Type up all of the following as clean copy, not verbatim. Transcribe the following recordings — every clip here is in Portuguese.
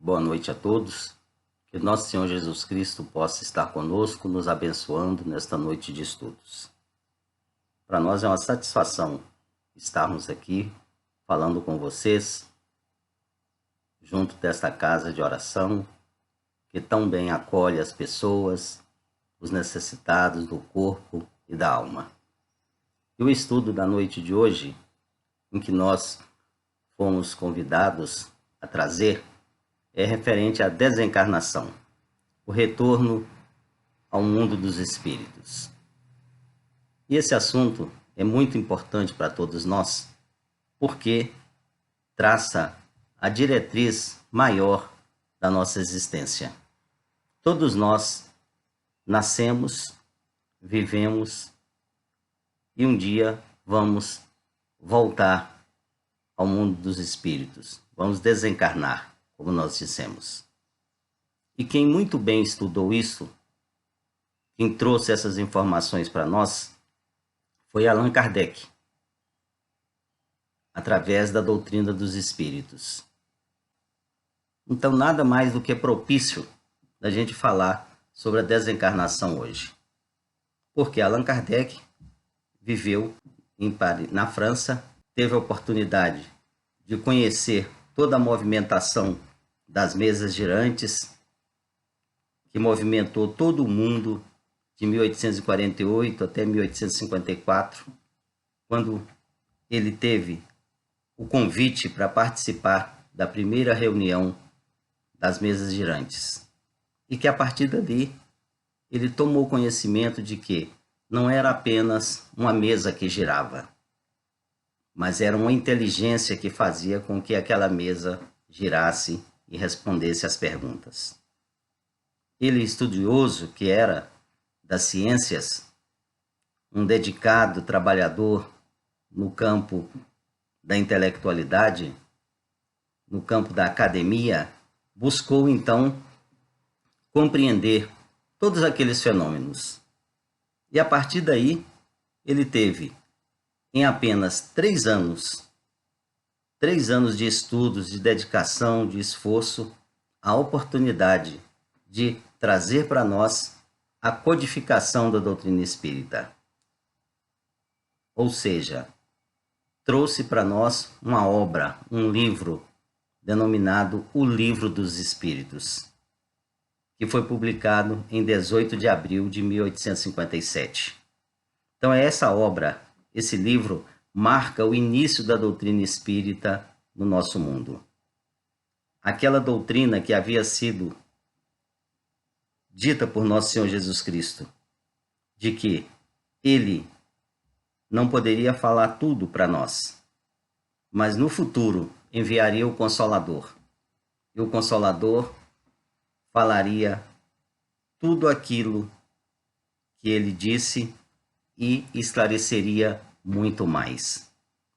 Boa noite a todos. Que nosso Senhor Jesus Cristo possa estar conosco, nos abençoando nesta noite de estudos. Para nós é uma satisfação estarmos aqui falando com vocês, junto desta casa de oração, que tão bem acolhe as pessoas, os necessitados do corpo e da alma. E o estudo da noite de hoje, em que nós fomos convidados a trazer, é referente à desencarnação, o retorno ao mundo dos espíritos. E esse assunto é muito importante para todos nós, porque traça a diretriz maior da nossa existência. Todos nós nascemos, vivemos e um dia vamos voltar ao mundo dos espíritos, vamos desencarnar, como nós dissemos. E quem muito bem estudou isso, quem trouxe essas informações para nós, foi Allan Kardec, através da doutrina dos espíritos. Então, nada mais do que propício da gente falar sobre a desencarnação hoje. Porque Allan Kardec viveu em Paris, na França, teve a oportunidade de conhecer toda a movimentação das mesas girantes, que movimentou todo o mundo de 1848 até 1854, quando ele teve o convite para participar da primeira reunião das mesas girantes. E que a partir dali ele tomou conhecimento de que não era apenas uma mesa que girava, mas era uma inteligência que fazia com que aquela mesa girasse e respondesse às perguntas. Ele, estudioso que era das ciências, um dedicado trabalhador no campo da intelectualidade, no campo da academia, buscou então compreender todos aqueles fenômenos. E a partir daí, ele teve, em apenas 3 anos de estudos, de dedicação, de esforço, a oportunidade de trazer para nós a codificação da doutrina espírita. Ou seja, trouxe para nós uma obra, um livro, denominado O Livro dos Espíritos, que foi publicado em 18 de abril de 1857. Então é essa obra, esse livro, marca o início da doutrina espírita no nosso mundo. Aquela doutrina que havia sido dita por nosso Senhor Jesus Cristo, de que ele não poderia falar tudo para nós, mas no futuro enviaria o Consolador. E o Consolador falaria tudo aquilo que ele disse e esclareceria muito mais.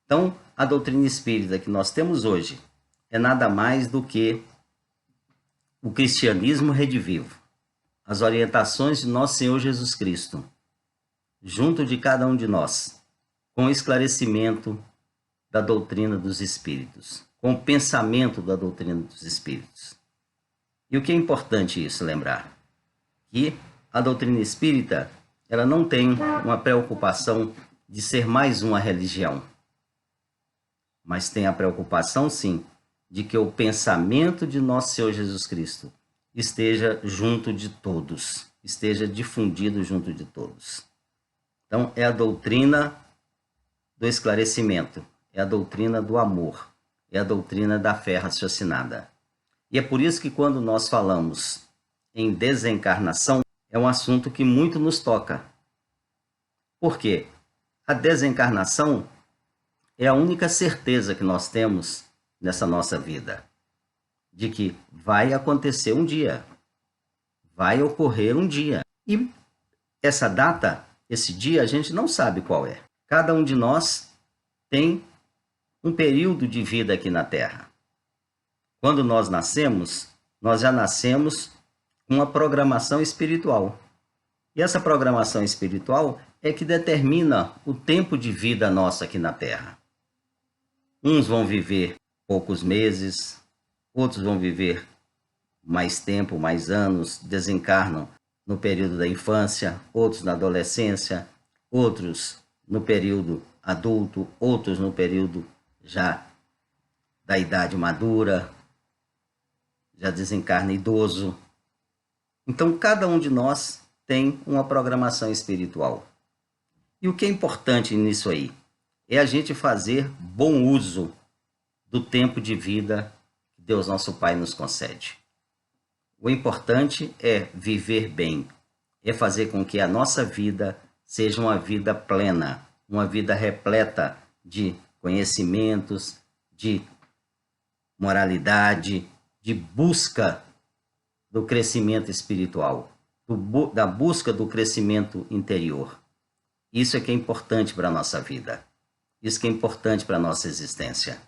Então, a doutrina espírita que nós temos hoje é nada mais do que o cristianismo redivivo, as orientações de nosso Senhor Jesus Cristo, junto de cada um de nós, com o esclarecimento da doutrina dos espíritos, com o pensamento da doutrina dos espíritos. E o que é importante isso lembrar? Que a doutrina espírita, ela não tem uma preocupação de ser mais uma religião, mas tem a preocupação, sim, de que o pensamento de nosso Senhor Jesus Cristo esteja junto de todos, esteja difundido junto de todos. Então, é a doutrina do esclarecimento, é a doutrina do amor, é a doutrina da fé raciocinada. E é por isso que quando nós falamos em desencarnação, é um assunto que muito nos toca. Por quê? A desencarnação é a única certeza que nós temos nessa nossa vida, de que vai acontecer um dia, vai ocorrer um dia. E essa data, esse dia, a gente não sabe qual é. Cada um de nós tem um período de vida aqui na Terra. Quando nós nascemos, nós já nascemos com uma programação espiritual. E essa programação espiritual é que determina o tempo de vida nossa aqui na Terra. Uns vão viver poucos meses, outros vão viver mais tempo, mais anos, desencarnam no período da infância, outros na adolescência, outros no período adulto, outros no período já da idade madura, já desencarna idoso. Então, cada um de nós tem uma programação espiritual. E o que é importante nisso aí? É a gente fazer bom uso do tempo de vida que Deus nosso Pai nos concede. O importante é viver bem, é fazer com que a nossa vida seja uma vida plena, uma vida repleta de conhecimentos, de moralidade, de busca do crescimento espiritual, da busca do crescimento interior. Isso é que é importante para a nossa vida. Isso que é importante para a nossa existência.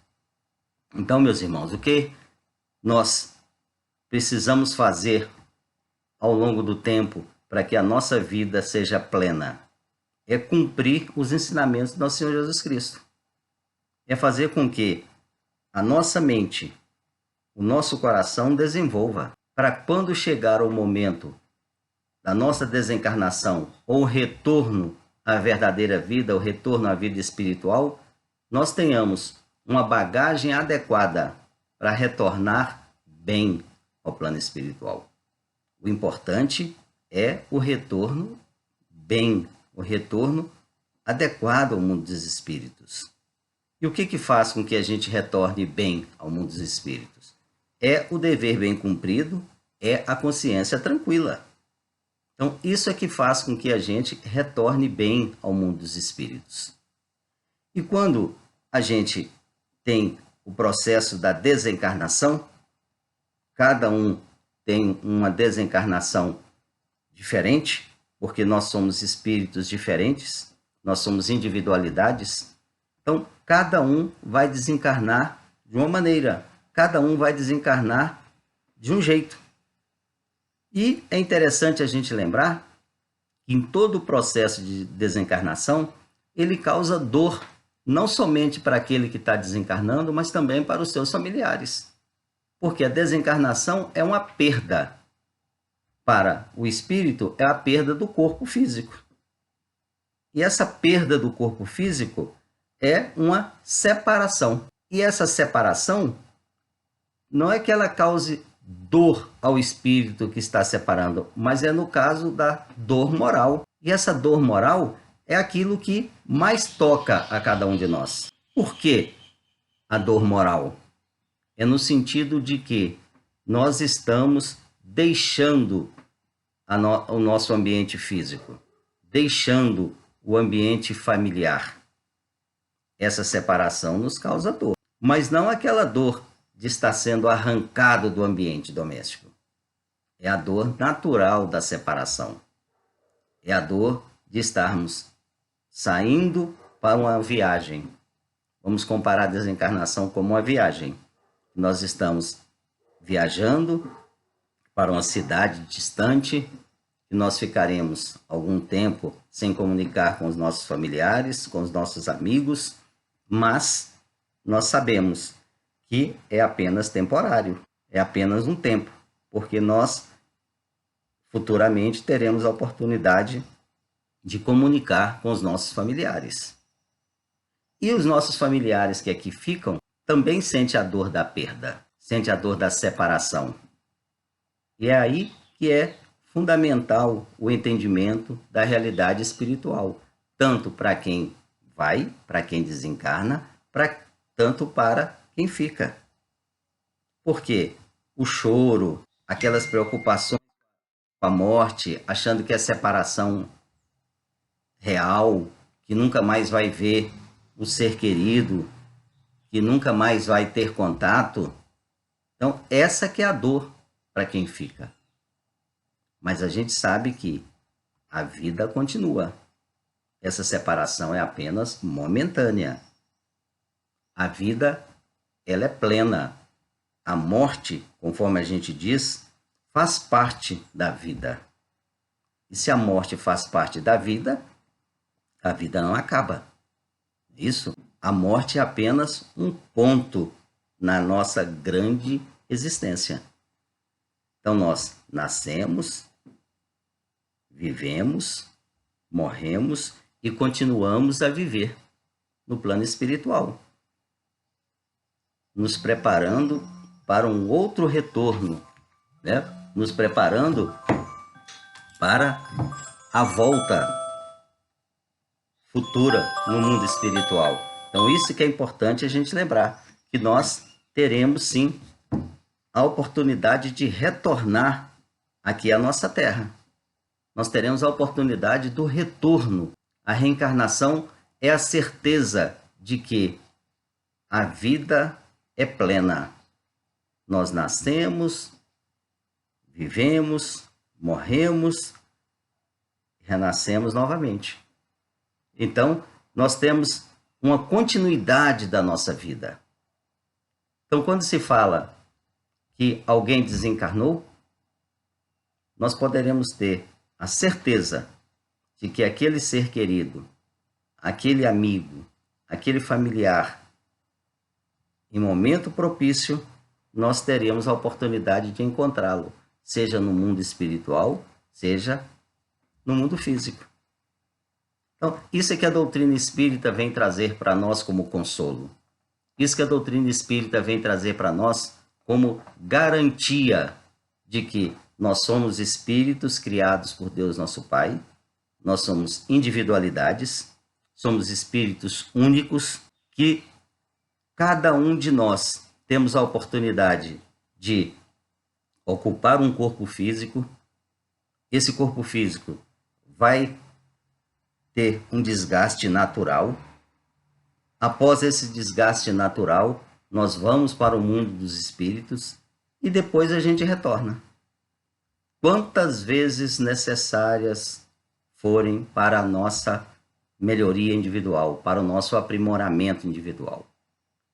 Então, meus irmãos, o que nós precisamos fazer ao longo do tempo para que a nossa vida seja plena? É cumprir os ensinamentos do nosso Senhor Jesus Cristo. É fazer com que a nossa mente, o nosso coração desenvolva, para quando chegar o momento da nossa desencarnação ou retorno à verdadeira vida, o retorno à vida espiritual, nós tenhamos uma bagagem adequada para retornar bem ao plano espiritual. O importante é o retorno bem, o retorno adequado ao mundo dos espíritos. E o que faz com que a gente retorne bem ao mundo dos espíritos? É o dever bem cumprido, é a consciência tranquila. Então, isso é que faz com que a gente retorne bem ao mundo dos espíritos. E quando a gente tem o processo da desencarnação, cada um tem uma desencarnação diferente, porque nós somos espíritos diferentes, nós somos individualidades. Então, cada um vai desencarnar de uma maneira, cada um vai desencarnar de um jeito. E é interessante a gente lembrar que em todo o processo de desencarnação, ele causa dor, não somente para aquele que está desencarnando, mas também para os seus familiares. Porque a desencarnação é uma perda. Para o espírito, é a perda do corpo físico. E essa perda do corpo físico é uma separação. E essa separação não é que ela cause dor ao espírito que está separando, mas é no caso da dor moral. E essa dor moral é aquilo que mais toca a cada um de nós. Por que a dor moral? É no sentido de que nós estamos deixando o nosso ambiente físico, deixando o ambiente familiar. Essa separação nos causa dor, mas não aquela dor de estar sendo arrancado do ambiente doméstico. É a dor natural da separação. É a dor de estarmos saindo para uma viagem. Vamos comparar a desencarnação como uma viagem. Nós estamos viajando para uma cidade distante, e nós ficaremos algum tempo sem comunicar com os nossos familiares, com os nossos amigos, mas nós sabemos que é apenas temporário, é apenas um tempo, porque nós futuramente teremos a oportunidade de comunicar com os nossos familiares. E os nossos familiares que aqui ficam também sentem a dor da perda, sentem a dor da separação. E é aí que é fundamental o entendimento da realidade espiritual, tanto para quem vai, para quem desencarna, tanto para quem fica. Porque o choro, aquelas preocupações com a morte, achando que é separação real, que nunca mais vai ver o ser querido, que nunca mais vai ter contato. Então, essa que é a dor para quem fica. Mas a gente sabe que a vida continua. Essa separação é apenas momentânea. A vida, ela é plena. A morte, conforme a gente diz, faz parte da vida. E se a morte faz parte da vida, a vida não acaba. Isso, a morte é apenas um ponto na nossa grande existência. Então nós nascemos, vivemos, morremos e continuamos a viver no plano espiritual, nos preparando para um outro retorno, né? Nos preparando para a volta futura no mundo espiritual. Então isso que é importante a gente lembrar, que nós teremos sim a oportunidade de retornar aqui à nossa terra. Nós teremos a oportunidade do retorno. A reencarnação é a certeza de que a vida é plena. Nós nascemos, vivemos, morremos, renascemos novamente. Então, nós temos uma continuidade da nossa vida. Então, quando se fala que alguém desencarnou, nós poderemos ter a certeza de que aquele ser querido, aquele amigo, aquele familiar, em momento propício, nós teremos a oportunidade de encontrá-lo, seja no mundo espiritual, seja no mundo físico. Então, isso é que a doutrina espírita vem trazer para nós como consolo. Isso que a doutrina espírita vem trazer para nós como garantia de que nós somos espíritos criados por Deus nosso Pai, nós somos individualidades, somos espíritos únicos, que cada um de nós temos a oportunidade de ocupar um corpo físico. Esse corpo físico vai ter um desgaste natural. Após esse desgaste natural, nós vamos para o mundo dos espíritos e depois a gente retorna. Quantas vezes necessárias forem para a nossa melhoria individual, para o nosso aprimoramento individual.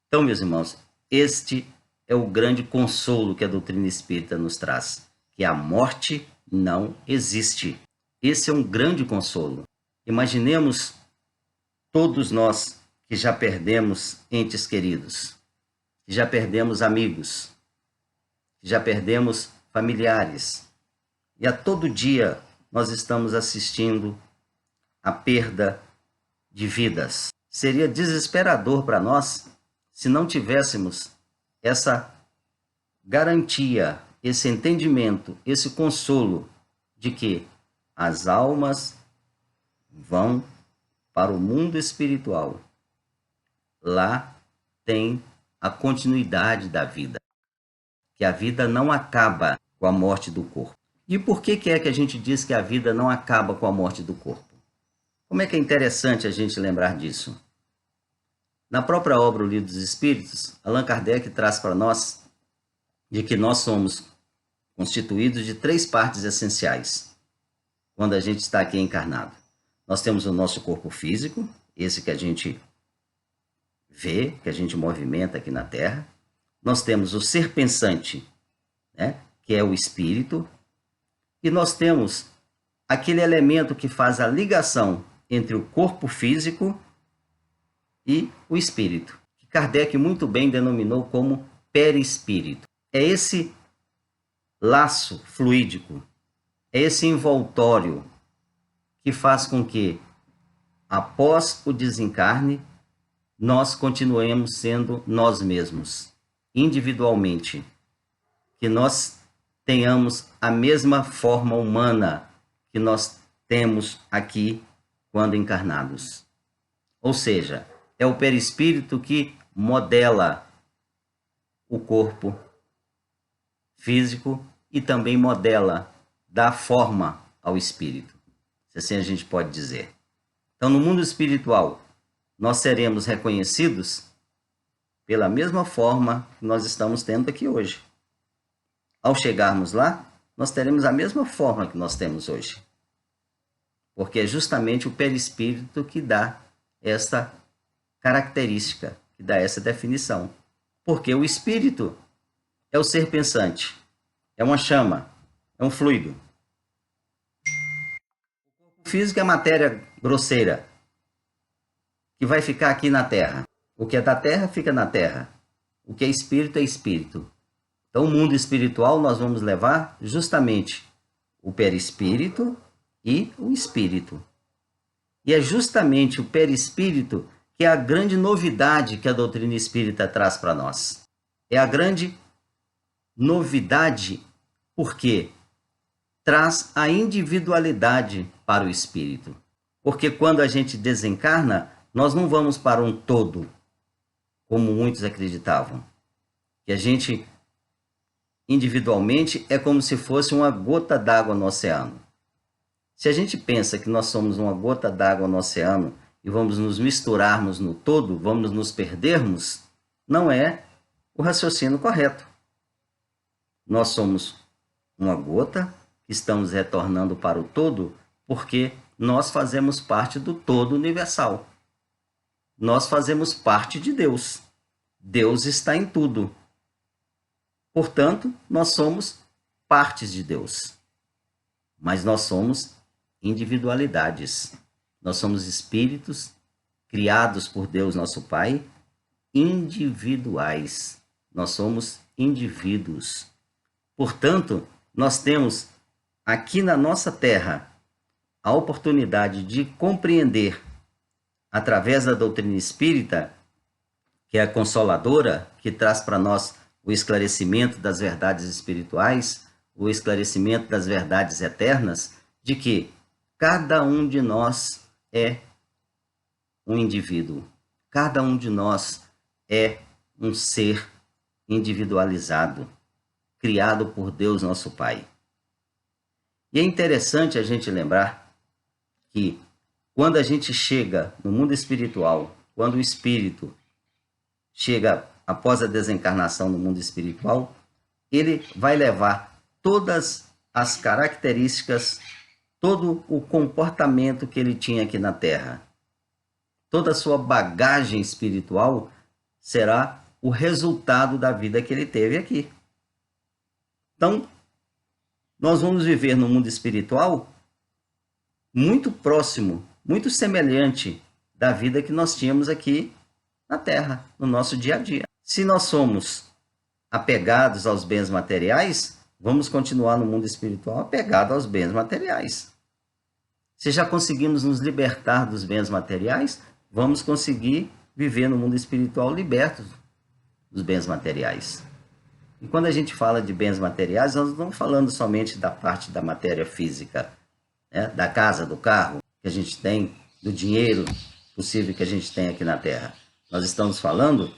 Então, meus irmãos, este é o grande consolo que a doutrina espírita nos traz, que a morte não existe. Esse é um grande consolo. Imaginemos todos nós que já perdemos entes queridos, que já perdemos amigos, que já perdemos familiares, e a todo dia nós estamos assistindo a perda de vidas. Seria desesperador para nós se não tivéssemos essa garantia, esse entendimento, esse consolo de que as almas vão para o mundo espiritual. Lá tem a continuidade da vida, que a vida não acaba com a morte do corpo. E por que é que a gente diz que a vida não acaba com a morte do corpo? Como é que é interessante a gente lembrar disso? Na própria obra O Livro dos Espíritos, Allan Kardec traz para nós de que nós somos constituídos de 3 partes essenciais quando a gente está aqui encarnado. Nós temos o nosso corpo físico, esse que a gente vê, que a gente movimenta aqui na Terra. Nós temos o ser pensante, né, que é o espírito. E nós temos aquele elemento que faz a ligação entre o corpo físico e o espírito, que Kardec muito bem denominou como perispírito. É esse laço fluídico, é esse envoltório que faz com que, após o desencarne, nós continuemos sendo nós mesmos, individualmente, que nós tenhamos a mesma forma humana que nós temos aqui quando encarnados. Ou seja, é o perispírito que modela o corpo físico e também modela, dá forma ao espírito, se assim a gente pode dizer. Então, no mundo espiritual, nós seremos reconhecidos pela mesma forma que nós estamos tendo aqui hoje. Ao chegarmos lá, nós teremos a mesma forma que nós temos hoje. Porque é justamente o perispírito que dá essa característica, que dá essa definição. Porque o espírito é o ser pensante, é uma chama, é um fluido. O corpo físico é matéria grosseira, que vai ficar aqui na Terra. O que é da Terra, fica na Terra. O que é espírito, é espírito. Então, o mundo espiritual nós vamos levar justamente o perispírito e o espírito. E é justamente o perispírito que é a grande novidade que a doutrina espírita traz para nós. É a grande novidade porque traz a individualidade para o espírito. Porque quando a gente desencarna, nós não vamos para um todo, como muitos acreditavam. Que a gente, individualmente, é como se fosse uma gota d'água no oceano. Se a gente pensa que nós somos uma gota d'água no oceano e vamos nos misturarmos no todo, vamos nos perdermos, não é o raciocínio correto. Nós somos uma gota que estamos retornando para o todo porque nós fazemos parte do todo universal. Nós fazemos parte de Deus. Deus está em tudo. Portanto, nós somos partes de Deus. Mas nós somos individualidades. Nós somos espíritos criados por Deus, nosso Pai, individuais. Nós somos indivíduos. Portanto, nós temos aqui na nossa Terra a oportunidade de compreender, através da doutrina espírita, que é a consoladora, que traz para nós o esclarecimento das verdades espirituais, o esclarecimento das verdades eternas, de que cada um de nós é um indivíduo. Cada um de nós é um ser individualizado, criado por Deus, nosso Pai. E é interessante a gente lembrar que quando a gente chega no mundo espiritual, quando o espírito chega após a desencarnação no mundo espiritual, ele vai levar todas as características, todo o comportamento que ele tinha aqui na Terra. Toda a sua bagagem espiritual será o resultado da vida que ele teve aqui. Então, nós vamos viver no mundo espiritual muito próximo, muito semelhante da vida que nós tínhamos aqui na Terra, no nosso dia a dia. Se nós somos apegados aos bens materiais, vamos continuar no mundo espiritual apegado aos bens materiais. Se já conseguimos nos libertar dos bens materiais, vamos conseguir viver no mundo espiritual libertos dos bens materiais. E quando a gente fala de bens materiais, nós não estamos falando somente da parte da matéria física, né? Da casa, do carro que a gente tem, do dinheiro possível que a gente tem aqui na Terra. Nós estamos falando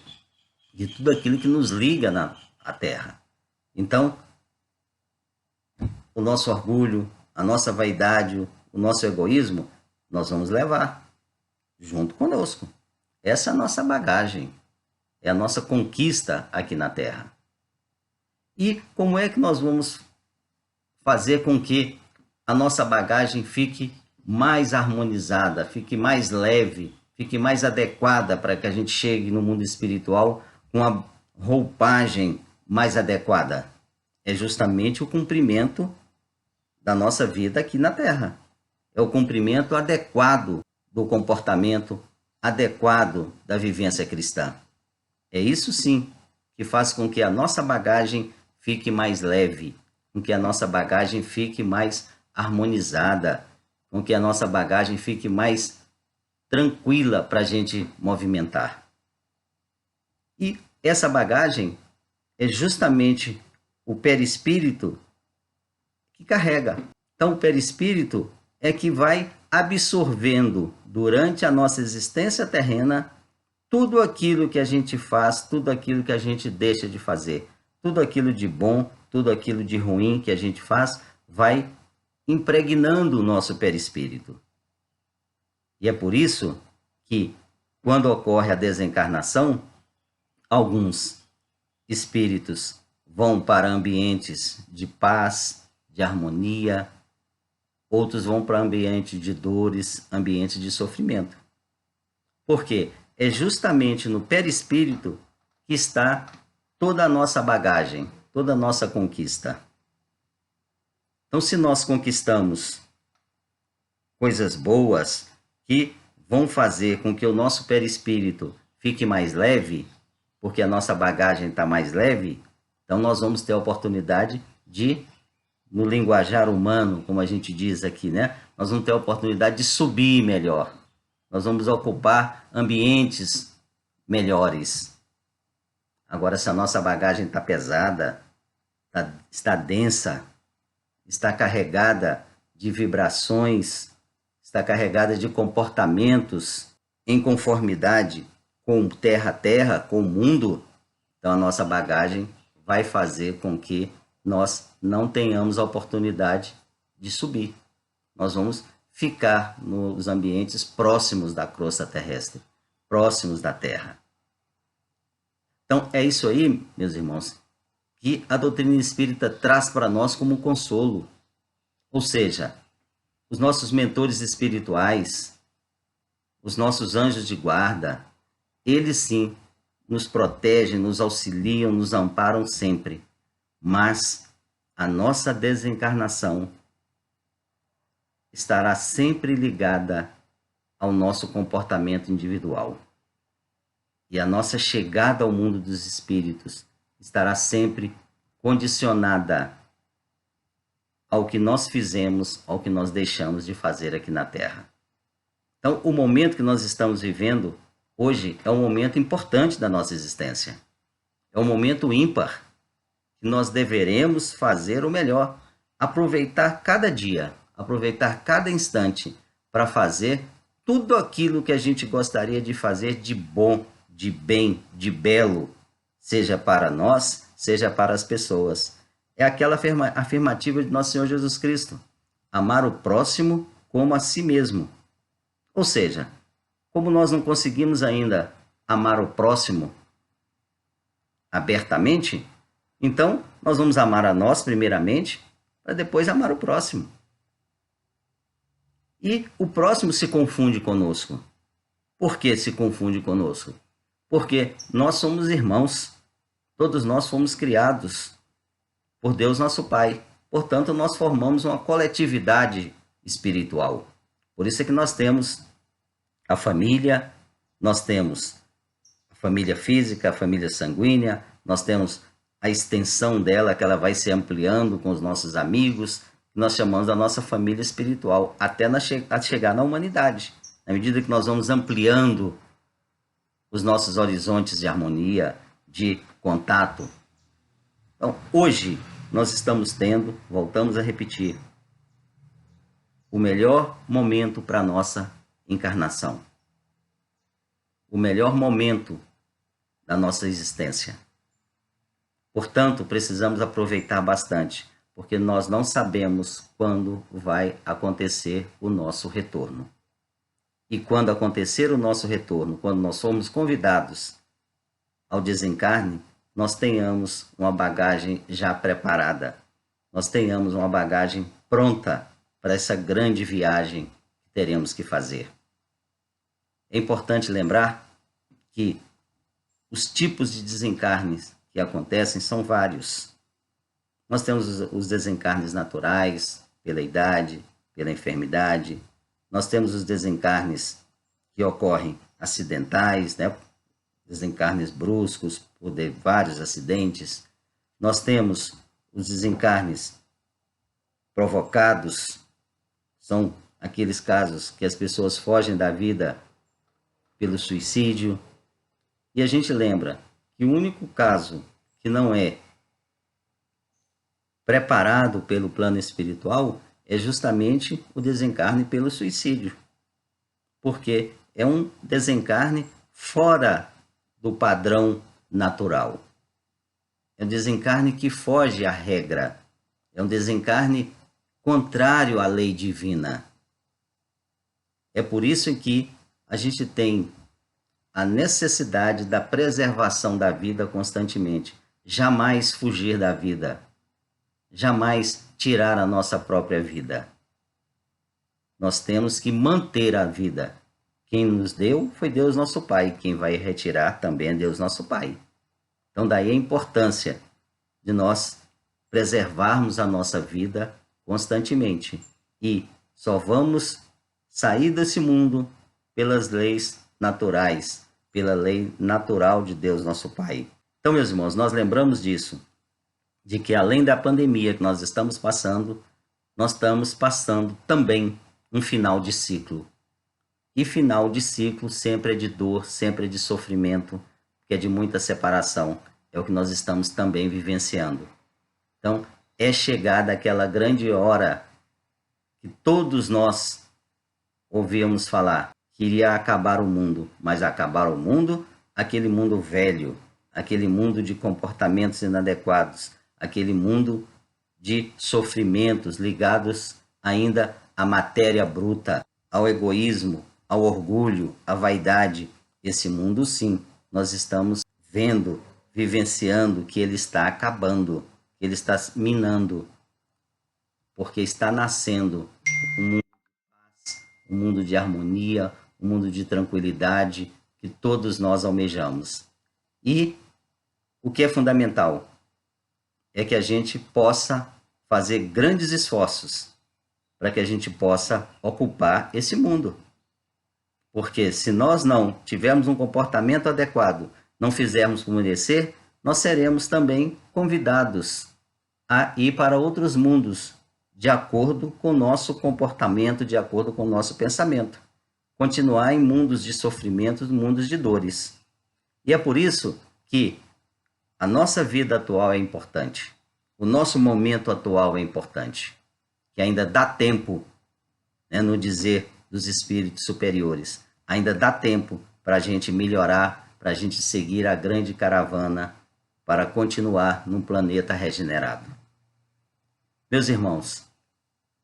de tudo aquilo que nos liga à Terra. Então, o nosso orgulho, a nossa vaidade, o nosso egoísmo, nós vamos levar junto conosco. Essa é a nossa bagagem, é a nossa conquista aqui na Terra. E como é que nós vamos fazer com que a nossa bagagem fique mais harmonizada, fique mais leve, fique mais adequada para que a gente chegue no mundo espiritual com a roupagem mais adequada? É justamente o cumprimento da nossa vida aqui na Terra. É o cumprimento adequado do comportamento, adequado da vivência cristã. É isso sim que faz com que a nossa bagagem fique mais leve, com que a nossa bagagem fique mais harmonizada, com que a nossa bagagem fique mais tranquila para a gente movimentar. E essa bagagem é justamente o perispírito que carrega. Então, o perispírito é que vai absorvendo durante a nossa existência terrena tudo aquilo que a gente faz, tudo aquilo que a gente deixa de fazer, tudo aquilo de bom, tudo aquilo de ruim que a gente faz, vai impregnando o nosso perispírito. E é por isso que, quando ocorre a desencarnação, alguns espíritos vão para ambientes de paz, de harmonia, outros vão para ambiente de dores, ambiente de sofrimento. Por quê? É justamente no perispírito que está toda a nossa bagagem, toda a nossa conquista. Então, se nós conquistamos coisas boas que vão fazer com que o nosso perispírito fique mais leve, porque a nossa bagagem está mais leve, Então nós vamos ter a oportunidade de, no linguajar humano, como a gente diz aqui, né? Nós vamos ter a oportunidade de subir melhor. Nós vamos ocupar ambientes melhores. Agora, se a nossa bagagem está pesada, está densa, está carregada de vibrações, está carregada de comportamentos em conformidade com terra, com o mundo, então a nossa bagagem vai fazer com que nós não tenhamos a oportunidade de subir. Nós vamos ficar nos ambientes próximos da crosta terrestre, próximos da Terra. Então, é isso aí, meus irmãos, que a doutrina espírita traz para nós como consolo. Ou seja, os nossos mentores espirituais, os nossos anjos de guarda, eles sim nos protegem, nos auxiliam, nos amparam sempre. Mas a nossa desencarnação estará sempre ligada ao nosso comportamento individual. E a nossa chegada ao mundo dos espíritos estará sempre condicionada ao que nós fizemos, ao que nós deixamos de fazer aqui na Terra. Então, o momento que nós estamos vivendo hoje é um momento importante da nossa existência. É um momento ímpar, que nós deveremos fazer o melhor, aproveitar cada dia, aproveitar cada instante para fazer tudo aquilo que a gente gostaria de fazer de bom, de bem, de belo, seja para nós, seja para as pessoas. É aquela afirmativa de nosso Senhor Jesus Cristo: amar o próximo como a si mesmo. Ou seja, como nós não conseguimos ainda amar o próximo abertamente, então nós vamos amar a nós primeiramente, para depois amar o próximo. E o próximo se confunde conosco. Por que se confunde conosco? Porque nós somos irmãos. Todos nós fomos criados por Deus nosso Pai. Portanto, nós formamos uma coletividade espiritual. Por isso é que nós temos a família, nós temos a família física, a família sanguínea, nós temos a extensão dela, que ela vai se ampliando com os nossos amigos, que nós chamamos da nossa família espiritual, até chegar na humanidade. Na medida que nós vamos ampliando os nossos horizontes de harmonia, de contato. Então, hoje, nós estamos tendo, voltamos a repetir, o melhor momento para a nossa encarnação. O melhor momento da nossa existência. Portanto, precisamos aproveitar bastante, porque nós não sabemos quando vai acontecer o nosso retorno. E quando acontecer o nosso retorno, quando nós formos convidados ao desencarne, nós tenhamos uma bagagem já preparada, nós tenhamos uma bagagem pronta para essa grande viagem que teremos que fazer. É importante lembrar que os tipos de desencarnes que acontecem são vários. Nós temos os desencarnes naturais, pela idade, pela enfermidade. Nós temos os desencarnes que ocorrem acidentais, né? Desencarnes bruscos, por vários acidentes. Nós temos os desencarnes provocados, são aqueles casos que as pessoas fogem da vida pelo suicídio. E a gente lembra que o único caso que não é preparado pelo plano espiritual é justamente o desencarne pelo suicídio. Porque é um desencarne fora do padrão natural. É um desencarne que foge à regra. É um desencarne contrário à lei divina. É por isso que a gente tem a necessidade da preservação da vida constantemente. Jamais fugir da vida. Jamais tirar a nossa própria vida. Nós temos que manter a vida. Quem nos deu foi Deus nosso Pai. Quem vai retirar também é Deus nosso Pai. Então daí a importância de nós preservarmos a nossa vida constantemente. E só vamos sair desse mundo pelas leis naturais, pela lei natural de Deus nosso Pai. Então, meus irmãos, nós lembramos disso. de que além da pandemia que nós estamos passando também um final de ciclo. E final de ciclo sempre é de dor, sempre é de sofrimento, que é de muita separação. É o que nós estamos também vivenciando. Então, é chegada aquela grande hora que todos nós ouvíamos falar que iria acabar o mundo, mas acabar o mundo, aquele mundo velho, aquele mundo de comportamentos inadequados, aquele mundo de sofrimentos ligados ainda à matéria bruta, ao egoísmo, ao orgulho, à vaidade. Esse mundo, sim, nós estamos vendo, vivenciando que ele está acabando, que ele está minando, porque está nascendo um mundo de harmonia, um mundo de tranquilidade que todos nós almejamos. E o que é fundamental é que a gente possa fazer grandes esforços para que a gente possa ocupar esse mundo. Porque se nós não tivermos um comportamento adequado, não fizermos por merecer, nós seremos também convidados a ir para outros mundos, de acordo com o nosso comportamento, de acordo com o nosso pensamento. Continuar em mundos de sofrimentos, mundos de dores. E é por isso que a nossa vida atual é importante. O nosso momento atual é importante. Que ainda dá tempo, né, no dizer dos espíritos superiores, ainda dá tempo para a gente melhorar, para a gente seguir a grande caravana, para continuar num planeta regenerado. Meus irmãos,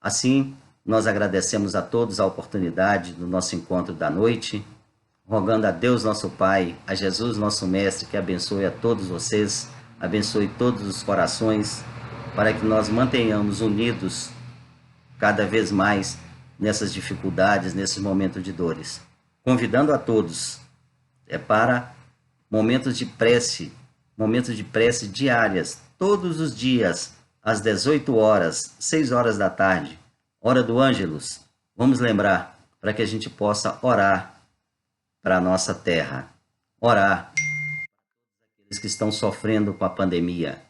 assim nós agradecemos a todos a oportunidade do nosso encontro da noite, rogando a Deus nosso Pai, a Jesus nosso Mestre, que abençoe a todos vocês, abençoe todos os corações, para que nós mantenhamos unidos cada vez mais nessas dificuldades, nesses momentos de dores. Convidando a todos para momentos de prece diárias, todos os dias, às 18 horas, 6 horas da tarde, hora do Ângelus. Vamos lembrar, para que a gente possa orar para a nossa terra, orar para aqueles que estão sofrendo com a pandemia,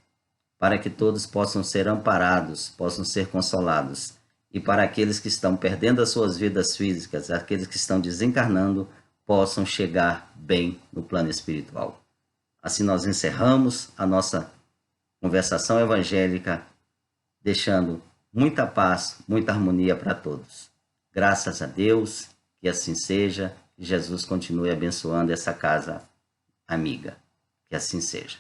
para que todos possam ser amparados, possam ser consolados, e para aqueles que estão perdendo as suas vidas físicas, aqueles que estão desencarnando, possam chegar bem no plano espiritual. Assim nós encerramos a nossa conversação evangélica, deixando muita paz, muita harmonia para todos. Graças a Deus, que assim seja, e Jesus continue abençoando essa casa amiga. Que assim seja.